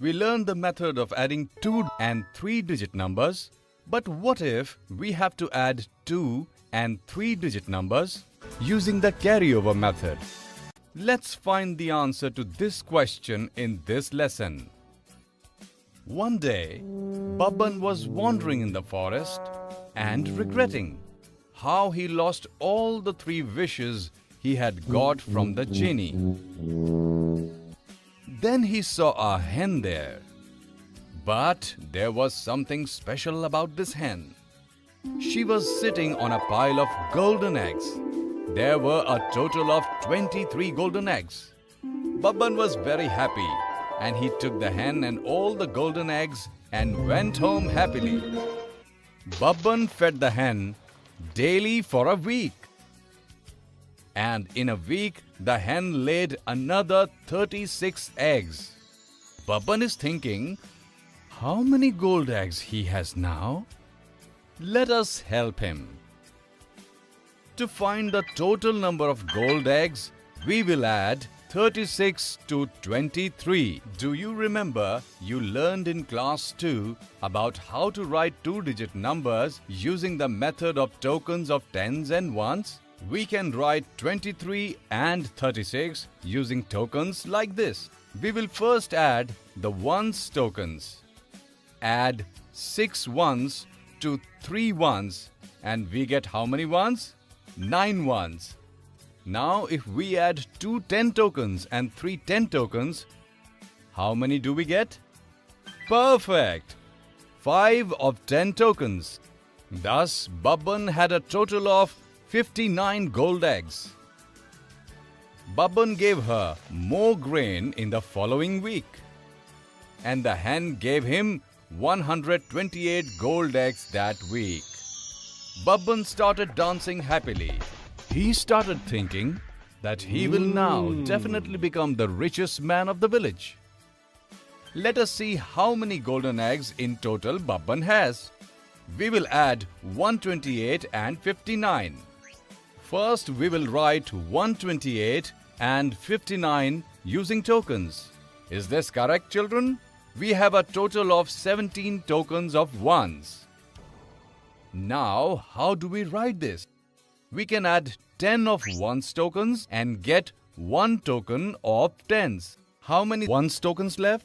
We learned the method of adding 2 and 3-digit numbers. But what if we have to add 2 and 3-digit numbers using the carryover method? Let's find the answer to this question in this lesson. One day, Babban was wandering in the forest and regretting how he lost all the 3 wishes he had got from the genie. Then he saw a hen there. But there was something special about this hen. She was sitting on a pile of golden eggs. There were a total of 23 golden eggs. Babban was very happy, and he took the hen and all the golden eggs and went home happily. Babban fed the hen daily for a week. And in a week, the hen laid another 36 eggs. Babban is thinking, how many gold eggs he has now? Let us help him. To find the total number of gold eggs, we will add 36 to 23. Do you remember you learned in class 2 about how to write 2-digit numbers using the method of tokens of tens and ones? We can write 23 and 36 using tokens like this. We will first add the ones tokens. Add 6 ones to 3 ones and we get how many ones? 9 ones. Now if we add 2 10 tokens and 3 10 tokens, how many do we get? Perfect! 5 of 10 tokens. Thus, Babban had a total of 59 gold eggs. Babban gave her more grain in the following week. And the hen gave him 128 gold eggs that week. Babban started dancing happily. He started thinking that he will now definitely become the richest man of the village. Let us see how many golden eggs in total Babban has. We will add 128 and 59. First, we will write 128 and 59 using tokens. Is this correct, children? We have a total of 17 tokens of ones. Now, how do we write this? We can add 10 of ones tokens and get 1 token of tens. How many ones tokens left?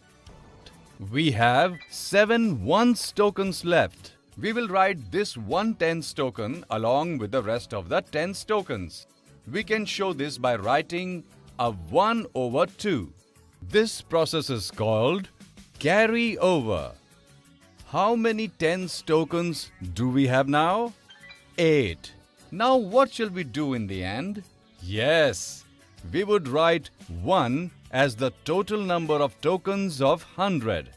We have 7 ones tokens left. We will write this 1 tens token along with the rest of the tens tokens. We can show this by writing a 1 over 2. This process is called carry over. How many tens tokens do we have now? 8. Now what shall we do in the end? Yes, we would write 1 as the total number of tokens of 100.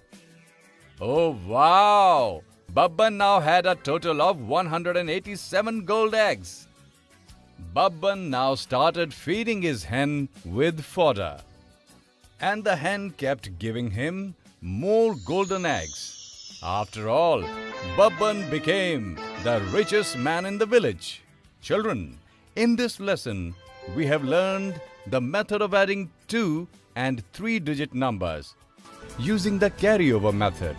Oh wow! Babban now had a total of 187 gold eggs. Babban now started feeding his hen with fodder. And the hen kept giving him more golden eggs. After all, Babban became the richest man in the village. Children, in this lesson, we have learned the method of adding 2 and 3-digit numbers using the carryover method.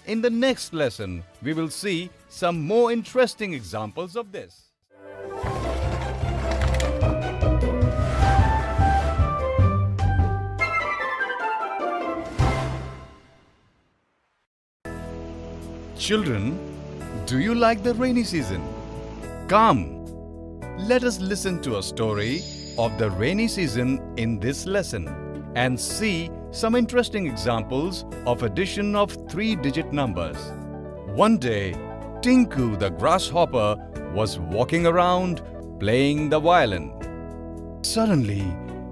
In the next lesson, we will see some more interesting examples of this. Children, do you like the rainy season? Come, let us listen to a story of the rainy season in this lesson and see some interesting examples of addition of 3-digit numbers. One day, Tinku the grasshopper was walking around playing the violin. Suddenly,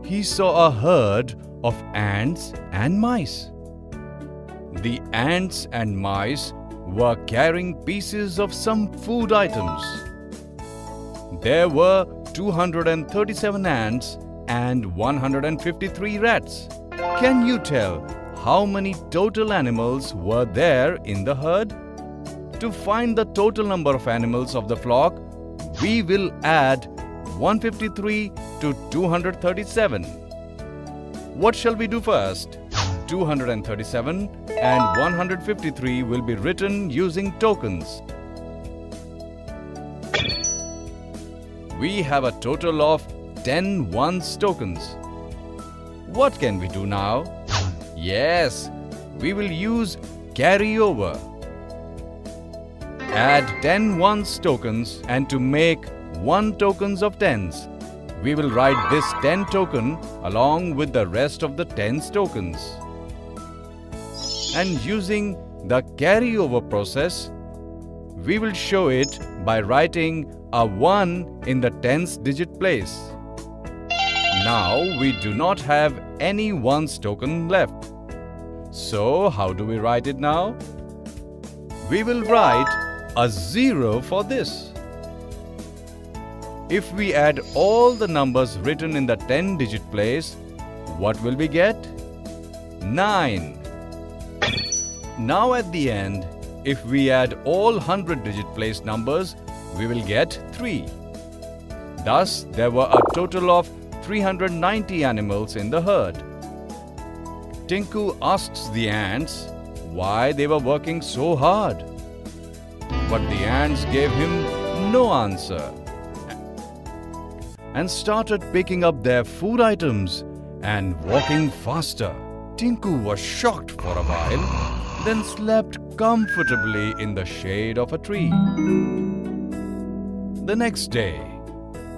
he saw a herd of ants and mice. The ants and mice were carrying pieces of some food items. There were 237 ants and 153 rats. Can you tell how many total animals were there in the herd? To find the total number of animals of the flock, we will add 153 to 237. What shall we do first? 237 and 153 will be written using tokens. We have a total of 10 ones tokens. What can we do now? Yes, we will use carryover. Add 10 ones tokens, and to make 1 tokens of tens, we will write this 10 token along with the rest of the tens tokens. And using the carryover process, we will show it by writing a 1 in the tens digit place. Now we do not have any ones token left. So how do we write it now? We will write a 0 for this. If we add all the numbers written in the 10-digit place, what will we get? 9. Now at the end, if we add all 100-digit place numbers, we will get 3. Thus, there were a total of 390 animals in the herd. Tinku asks the ants why they were working so hard. But the ants gave him no answer and started picking up their food items and walking faster. Tinku was shocked for a while, then slept comfortably in the shade of a tree. The next day,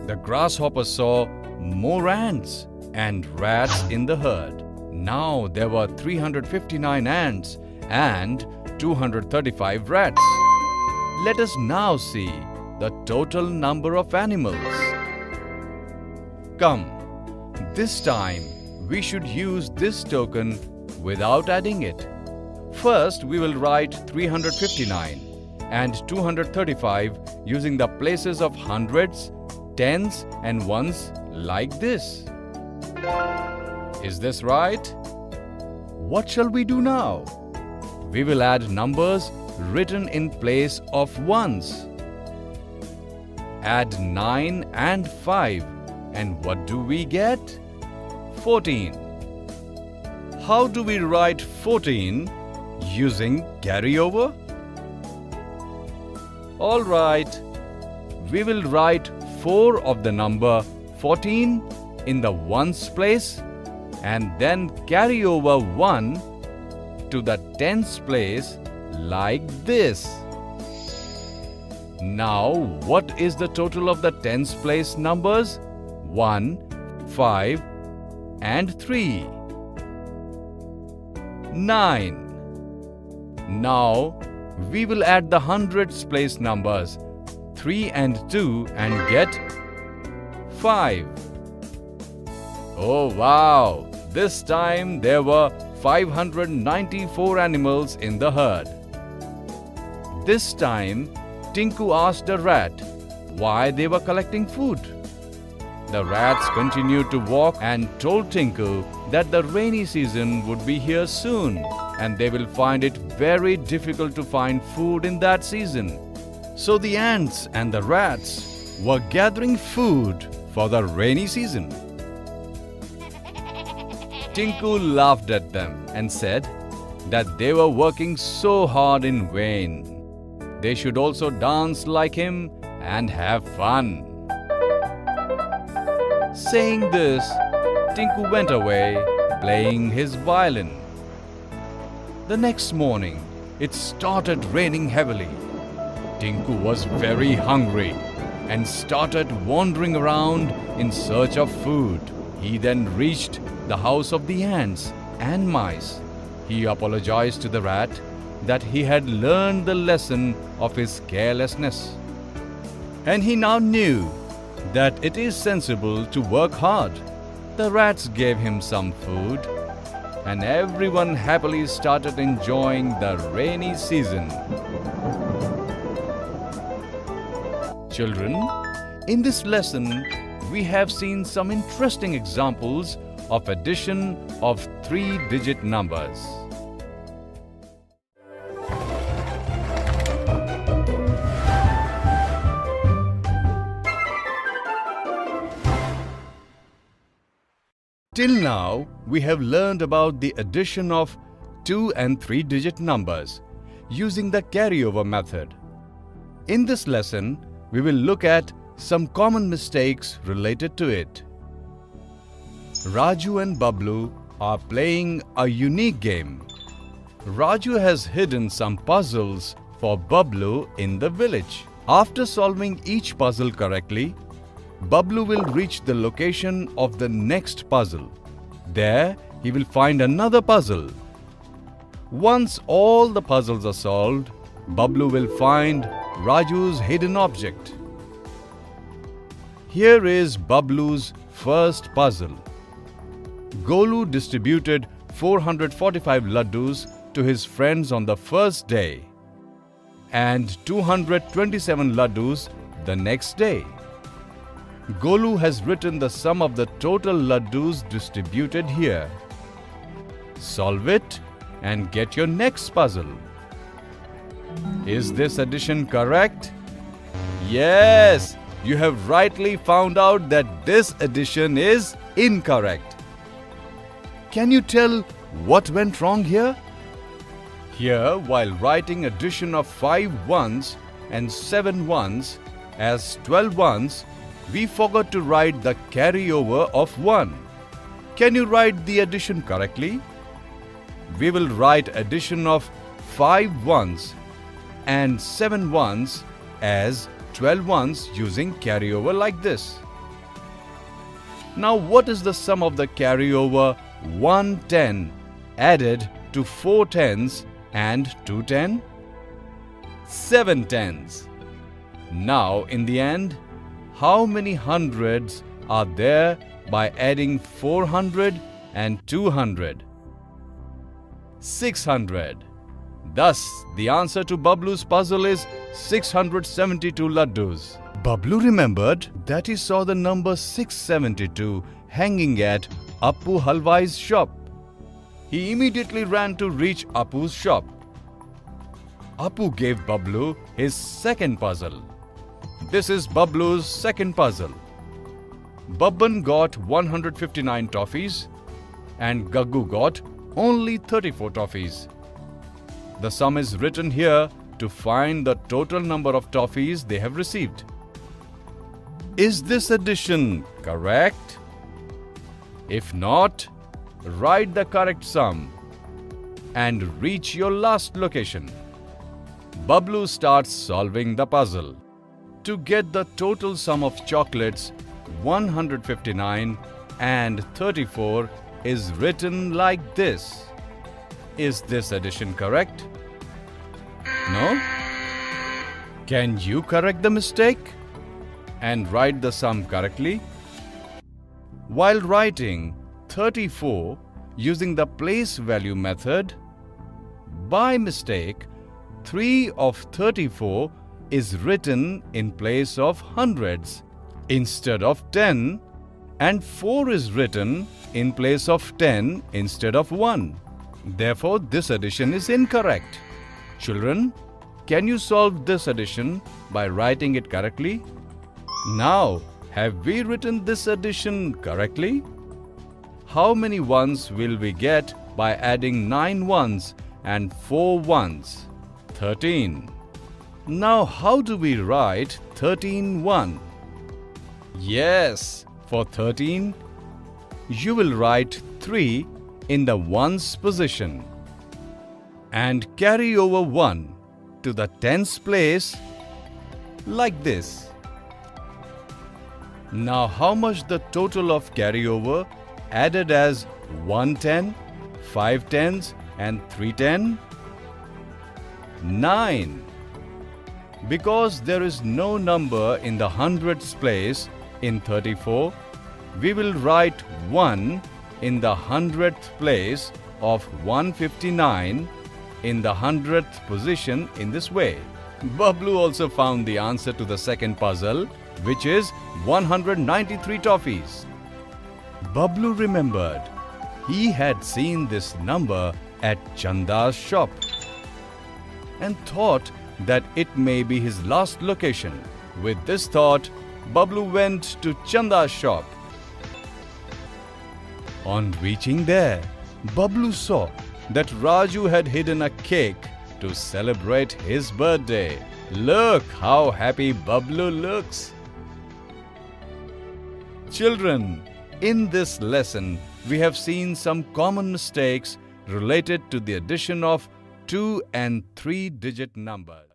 the grasshopper saw more ants and rats in the herd. Now there were 359 ants and 235 rats. Let us now see the total number of animals. Come, this time we should use this token without adding it. First, we will write 359 and 235 using the places of hundreds, tens and ones like this. Is this right? What shall we do now? We will add numbers written in place of ones. Add 9 and 5, and what do we get? 14. How do we write 14 using carryover? All right, we will write 4 of the number 14 in the ones place and then carry over 1 to the tens place like this. Now, what is the total of the tens place numbers? 1, 5 and 3. 9. Now, we will add the hundreds place numbers 3 and 2 and get 5. Oh wow! This time there were 594 animals in the herd. This time, Tinku asked a rat why they were collecting food. The rats continued to walk and told Tinku that the rainy season would be here soon and they will find it very difficult to find food in that season. So the ants and the rats were gathering food for the rainy season. Tinku laughed at them and said that they were working so hard in vain. They should also dance like him and have fun. Saying this, Tinku went away playing his violin. The next morning, it started raining heavily. Tinku was very hungry and started wandering around in search of food. He then reached the house of the ants and mice. He apologized to the rat that he had learned the lesson of his carelessness. And he now knew that it is sensible to work hard. The rats gave him some food, and everyone happily started enjoying the rainy season. Children, in this lesson, we have seen some interesting examples of addition of 3-digit numbers. Till now, we have learned about the addition of 2 and 3-digit numbers using the carryover method. In this lesson, we will look at some common mistakes related to it. Raju and Bablu are playing a unique game. Raju has hidden some puzzles for Bablu in the village. After solving each puzzle correctly, Bablu will reach the location of the next puzzle. There, he will find another puzzle. Once all the puzzles are solved, Bablu will find Raju's hidden object. Here is Bablu's first puzzle. Golu distributed 445 laddus to his friends on the first day and 227 laddus the next day. Golu has written the sum of the total laddus distributed here. Solve it and get your next puzzle. Is this addition correct? Yes, you have rightly found out that this addition is incorrect. Can you tell what went wrong here? Here, while writing addition of 5 ones and 7 ones as 12 ones, we forgot to write the carryover of 1. Can you write the addition correctly? We will write addition of 5 ones and 7 ones as 12 ones using carryover like this. Now what is the sum of the carryover 110 added to 4 tens and 2 10? 7 tens. Now in the end, how many hundreds are there by adding 400 and 200? 600. Thus, the answer to Bablu's puzzle is 672 laddus. Bablu remembered that he saw the number 672 hanging at Appu Halwai's shop. He immediately ran to reach Appu's shop. Appu gave Bablu his second puzzle. This is Bablu's second puzzle. Babban got 159 toffees and Gaggu got only 34 toffees. The sum is written here to find the total number of toffees they have received. Is this addition correct? If not, write the correct sum and reach your last location. Bablu starts solving the puzzle. To get the total sum of chocolates, 159 and 34 is written like this. Is this addition correct? No? Can you correct the mistake and write the sum correctly? While writing 34 using the place value method, by mistake, 3 of 34 is written in place of hundreds instead of 10 and 4 is written in place of 10 instead of 1. Therefore, this addition is incorrect. Children, can you solve this addition by writing it correctly? Now, have we written this addition correctly? How many ones will we get by adding 9 ones and 4 ones? 13. Now, how do we write 13 1? Yes, for 13, you will write 3 in the ones position and carry over 1 to the tens place like this. Now, how much the total of carryover added as 110, 5 tens and 3 10? 9. Because there is no number in the hundreds place in 34, we will write 1 in the 100th place of 159 in the 100th position in this way. Bablu also found the answer to the second puzzle, which is 193 toffees. Bablu remembered he had seen this number at Chanda's shop and thought that it may be his last location. With this thought, Bablu went to Chanda's shop. On reaching there, Bablu saw that Raju had hidden a cake to celebrate his birthday. Look how happy Bablu looks. Children, in this lesson, we have seen some common mistakes related to the addition of 2 and 3-digit numbers.